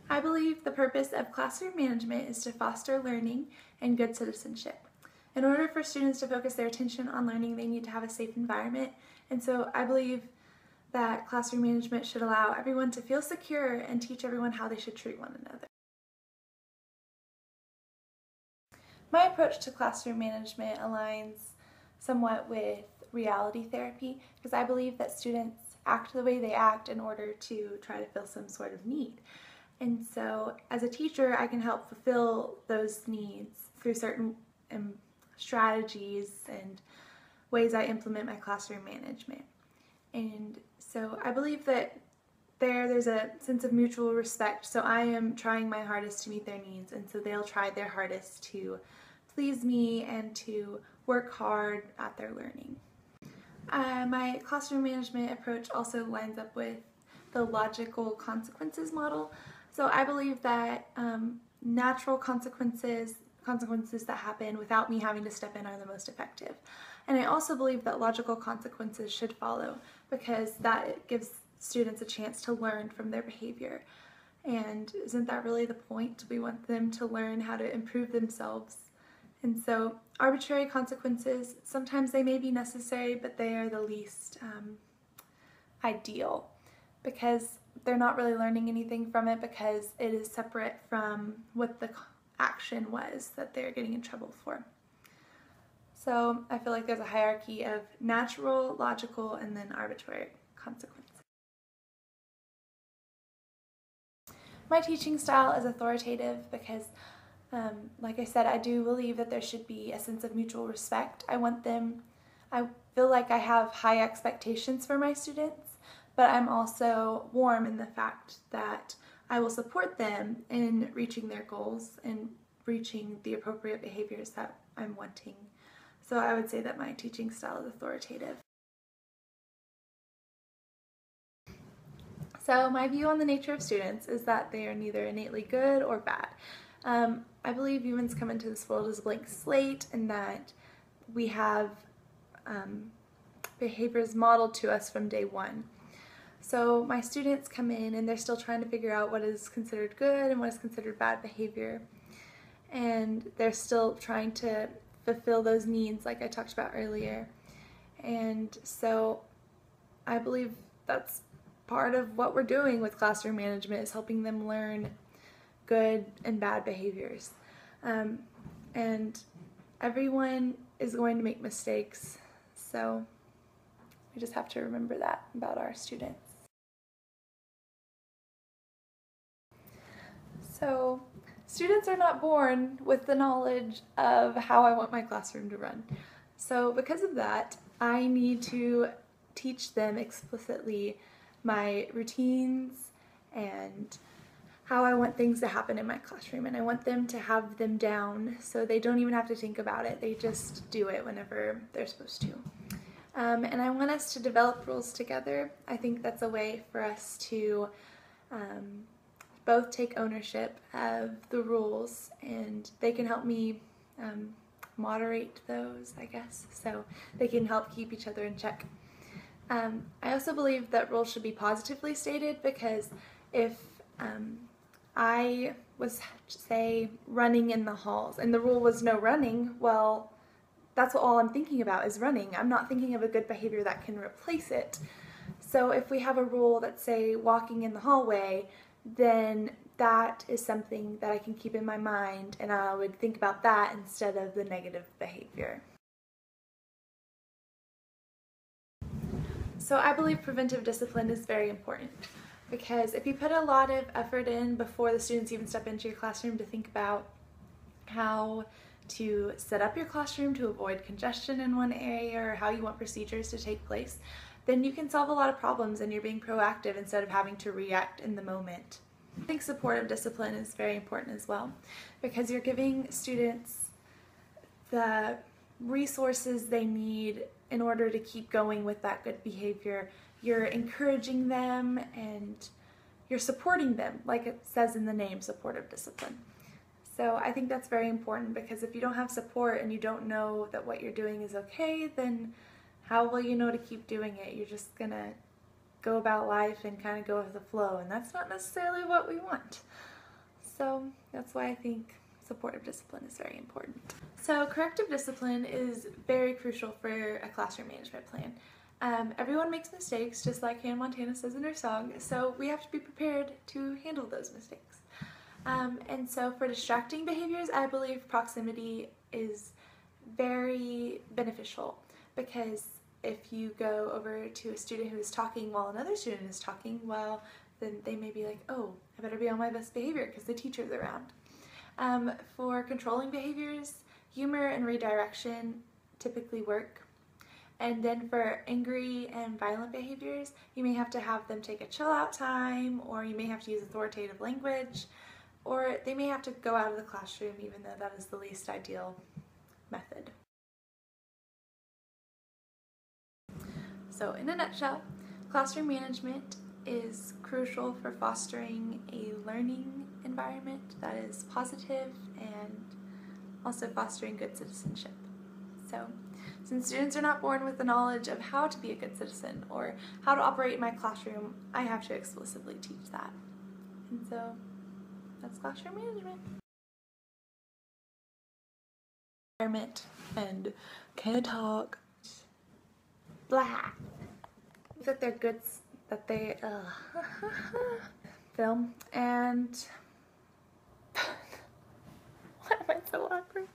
I believe the purpose of classroom management is to foster learning and good citizenship. In order for students to focus their attention on learning, they need to have a safe environment, and so I believe that classroom management should allow everyone to feel secure and teach everyone how they should treat one another. My approach to classroom management aligns somewhat with reality therapy because I believe that students act the way they act in order to try to fill some sort of need. And so as a teacher, I can help fulfill those needs through certain strategies and ways I implement my classroom management. And so I believe that there's a sense of mutual respect, so I am trying my hardest to meet their needs, and so they'll try their hardest to please me and to work hard at their learning. My classroom management approach also lines up with the logical consequences model. So I believe that natural consequences that happen without me having to step in are the most effective. And I also believe that logical consequences should follow because that gives students a chance to learn from their behavior. And isn't that really the point? We want them to learn how to improve themselves. And so arbitrary consequences, sometimes they may be necessary, but they are the least ideal because they're not really learning anything from it because it is separate from what the action was that they're getting in trouble for. So I feel like there's a hierarchy of natural, logical, and then arbitrary consequences. My teaching style is authoritative because, like I said, I do believe that there should be a sense of mutual respect. I feel like I have high expectations for my students, but I'm also warm in the fact that I will support them in reaching their goals and reaching the appropriate behaviors that I'm wanting. So I would say that my teaching style is authoritative. So my view on the nature of students is that they are neither innately good or bad. I believe humans come into this world as a blank slate and that we have behaviors modeled to us from day one. So my students come in and they're still trying to figure out what is considered good and what is considered bad behavior. And they're still trying to fulfill those needs like I talked about earlier. And so I believe that's part of what we're doing with classroom management is helping them learn good and bad behaviors. And everyone is going to make mistakes, so we just have to remember that about our students. So students are not born with the knowledge of how I want my classroom to run. So because of that, I need to teach them explicitly my routines and how I want things to happen in my classroom, and I want them to have them down so they don't even have to think about it. They just do it whenever they're supposed to. And I want us to develop rules together. I think that's a way for us to both take ownership of the rules, and they can help me moderate those, I guess, so they can help keep each other in check. I also believe that rules should be positively stated because if I was, say, running in the halls and the rule was no running, well, that's all I'm thinking about is running. I'm not thinking of a good behavior that can replace it. So if we have a rule that's, say, walking in the hallway, then that is something that I can keep in my mind, and I would think about that instead of the negative behavior. So I believe preventive discipline is very important because if you put a lot of effort in before the students even step into your classroom to think about how to set up your classroom to avoid congestion in one area or how you want procedures to take place, then you can solve a lot of problems and you're being proactive instead of having to react in the moment. I think supportive discipline is very important as well because you're giving students the resources they need in order to keep going with that good behavior. You're encouraging them and you're supporting them, like it says in the name, supportive discipline. So I think that's very important because if you don't have support and you don't know that what you're doing is okay, then how will you know to keep doing it? You're just gonna go about life and kind of go with the flow, and that's not necessarily what we want. So that's why I think supportive discipline is very important. So corrective discipline is very crucial for a classroom management plan. Everyone makes mistakes, just like Hannah Montana says in her song, so we have to be prepared to handle those mistakes. And so for distracting behaviors, I believe proximity is very beneficial, because if you go over to a student who is talking while another student is talking, well, then they may be like, oh, I better be on my best behavior because the teacher's around. For controlling behaviors, humor and redirection typically work. And then for angry and violent behaviors, you may have to have them take a chill out time, or you may have to use authoritative language, or they may have to go out of the classroom, even though that is the least ideal method. So in a nutshell, classroom management is crucial for fostering a learning environment that is positive and also fostering good citizenship. So since students are not born with the knowledge of how to be a good citizen or how to operate in my classroom, I have to explicitly teach that. And so that's classroom management. Environment and can talk. Blah. That they're good, that they film, and why am I so awkward?